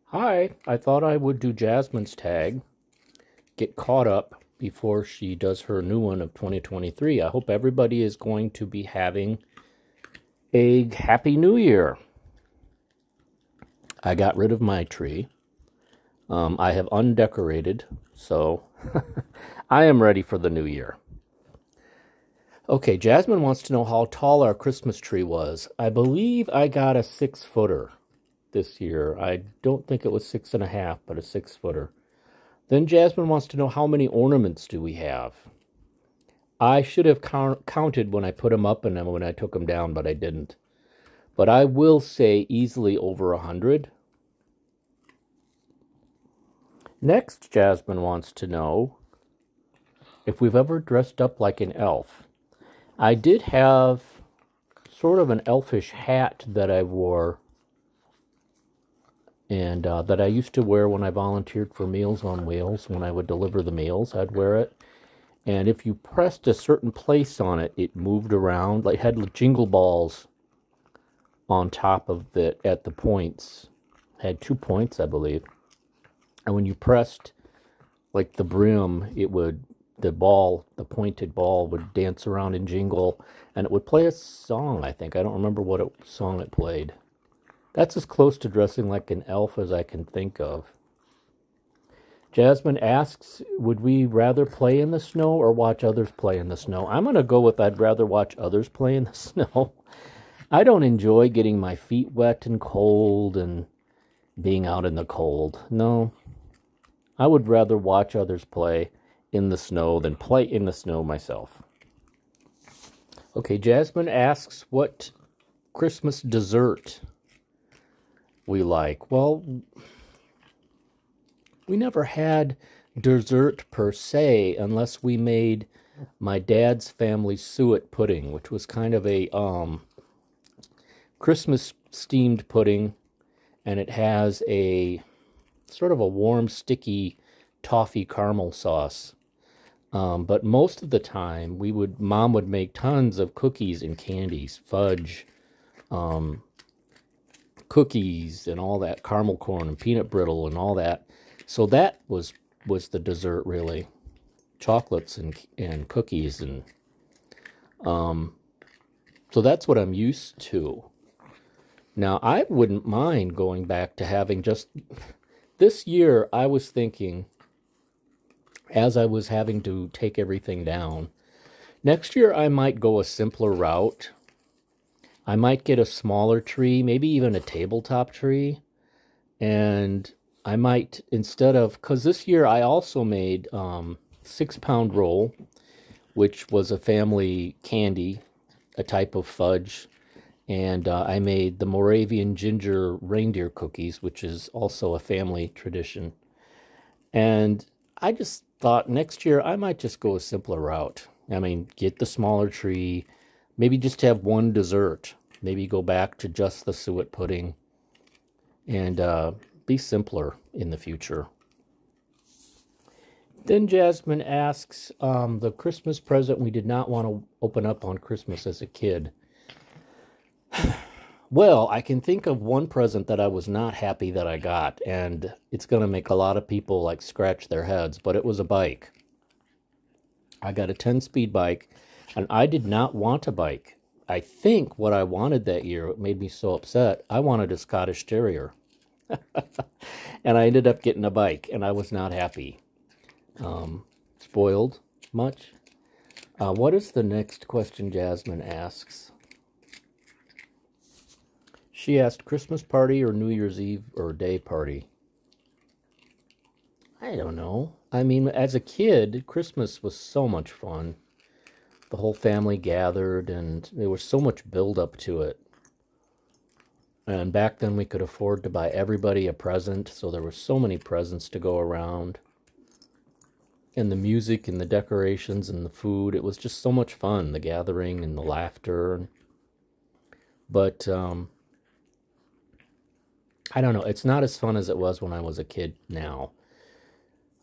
Hi, I thought I would do Jasmine's tag, get caught up before she does her new one of 2023. I hope everybody is going to be having a happy new year. I got rid of my tree. I have undecorated, so I am ready for the new year. Okay, Jasmine wants to know how tall our Christmas tree was. I believe I got a 6-footer this year. I don't think it was 6.5, but a 6-footer. Then Jasmine wants to know how many ornaments do we have. I should have counted when I put them up and then when I took them down, but I didn't. But I will say easily over 100. Next, Jasmine wants to know if we've ever dressed up like an elf. I did have sort of an elfish hat that I wore and that I used to wear when I volunteered for Meals on Wheels. When I would deliver the meals, I'd wear it. And if you pressed a certain place on it, it moved around. Like, it had jingle balls on top of it at the points. It had 2 points, I believe. And when you pressed, like, the brim, the pointed ball would dance around and jingle. And it would play a song, I think. I don't remember what song it played. That's as close to dressing like an elf as I can think of. Jasmine asks, would we rather play in the snow or watch others play in the snow? I'm going to go with I'd rather watch others play in the snow. I don't enjoy getting my feet wet and cold and being out in the cold. No, I would rather watch others play in the snow than play in the snow myself. Okay, Jasmine asks what Christmas dessert we like. Well, we never had dessert per se unless we made my dad's family suet pudding, which was kind of a Christmas steamed pudding, and it has a sort of a warm, sticky toffee caramel sauce. But most of the time, Mom would make tons of cookies and candies, fudge, cookies and all that, caramel corn and peanut brittle and all that. So that was the dessert, really. Chocolates and cookies. And so that's what I'm used to. Now, I wouldn't mind going back to having just... This year, I was thinking, as I was having to take everything down, next year I might go a simpler route. I might get a smaller tree, maybe even a tabletop tree. And I might, instead of, because this year I also made 6-pound roll, which was a family candy, a type of fudge. And I made the Moravian ginger reindeer cookies, which is also a family tradition. And I just thought next year I might just go a simpler route. I mean, get the smaller tree, maybe just have one dessert. Maybe go back to just the suet pudding and be simpler in the future. Then Jasmine asks the Christmas present we did not want to open up on Christmas as a kid. Well, I can think of one present that I was not happy that I got, and it's going to make a lot of people like scratch their heads, but it was a bike. I got a 10-speed bike, and I did not want a bike. I think what I wanted that year, it made me so upset, I wanted a Scottish Terrier. And I ended up getting a bike, and I was not happy. Spoiled much? What is the next question Jasmine asks? She asked Christmas party or New Year's Eve or day party. I don't know. I mean, as a kid, Christmas was so much fun. The whole family gathered, and there was so much build-up to it. And back then, we could afford to buy everybody a present, so there were so many presents to go around. And the music and the decorations and the food, it was just so much fun, the gathering and the laughter. But I don't know, it's not as fun as it was when I was a kid now.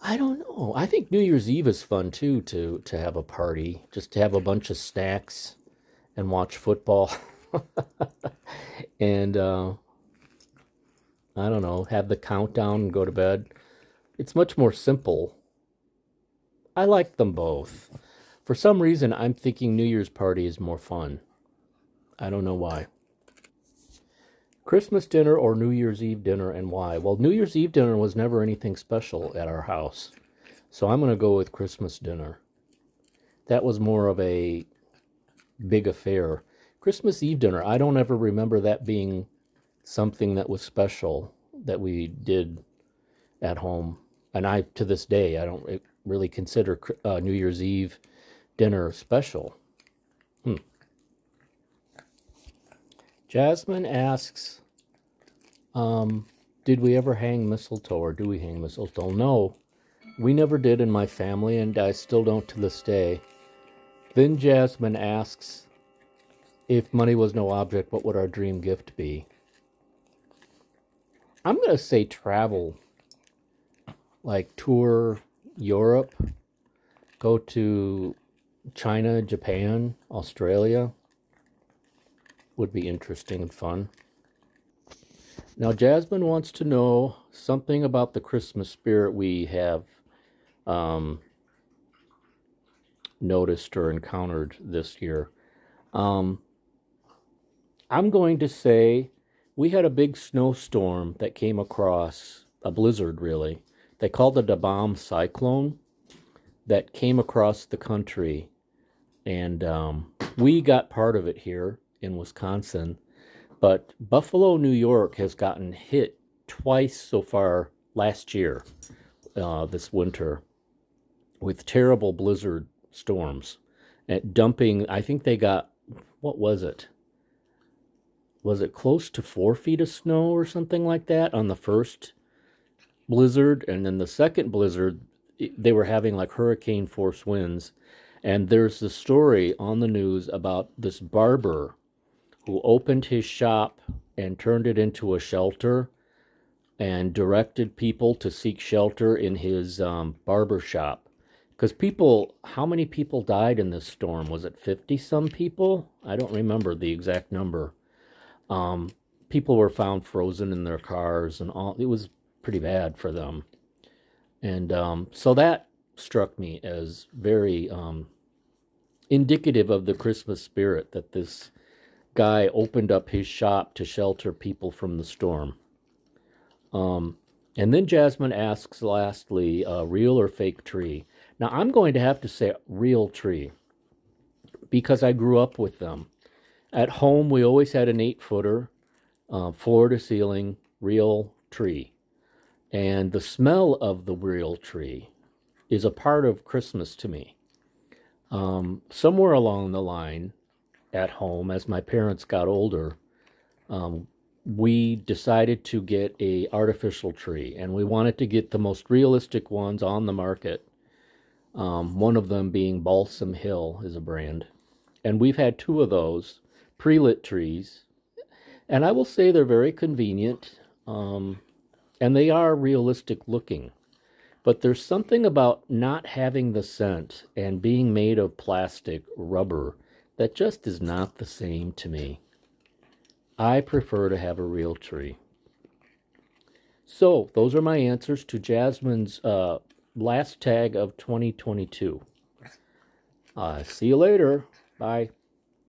I don't know. I think New Year's Eve is fun too, to have a party, just to have a bunch of snacks and watch football. And I don't know, have the countdown and go to bed. It's much more simple. I like them both. For some reason, I'm thinking New Year's party is more fun. I don't know why. Christmas dinner or New Year's Eve dinner, and why? Well, New Year's Eve dinner was never anything special at our house. So I'm going to go with Christmas dinner. That was more of a big affair. Christmas Eve dinner, I don't ever remember that being something that was special that we did at home. And I, to this day, I don't really consider New Year's Eve dinner special. Jasmine asks, did we ever hang mistletoe, or do we hang mistletoe? No, we never did in my family, and I still don't to this day. Then Jasmine asks, if money was no object, what would our dream gift be? I'm going to say travel. Like tour Europe, go to China, Japan, Australia. Would be interesting and fun. Now, Jasmine wants to know something about the Christmas spirit we have noticed or encountered this year. I'm going to say we had a big snowstorm that came across, a blizzard really. They called it a bomb cyclone that came across the country. And we got part of it here in Wisconsin. But Buffalo, New York has gotten hit twice so far last year, this winter, with terrible blizzard storms. And dumping, I think they got, what was it? Was it close to 4 feet of snow or something like that on the first blizzard? And then the second blizzard, they were having like hurricane force winds. And there's the story on the news about this barber who opened his shop and turned it into a shelter and directed people to seek shelter in his barber shop. Because people, how many people died in this storm? Was it 50-some people? I don't remember the exact number. People were found frozen in their cars and all. It was pretty bad for them. And so that struck me as very indicative of the Christmas spirit, that this guy opened up his shop to shelter people from the storm. And then Jasmine asks lastly, real or fake tree? Now I'm going to have to say real tree because I grew up with them. At home, we always had an 8-footer, floor to ceiling, real tree. And the smell of the real tree is a part of Christmas to me. Somewhere along the line at home, as my parents got older, we decided to get a artificial tree, and we wanted to get the most realistic ones on the market. One of them being Balsam Hill is a brand. And we've had 2 of those pre-lit trees, and I will say they're very convenient, and they are realistic looking. But there's something about not having the scent and being made of plastic rubber that just is not the same to me. I prefer to have a real tree. So those are my answers to Jasmine's last tag of 2022. See you later. Bye.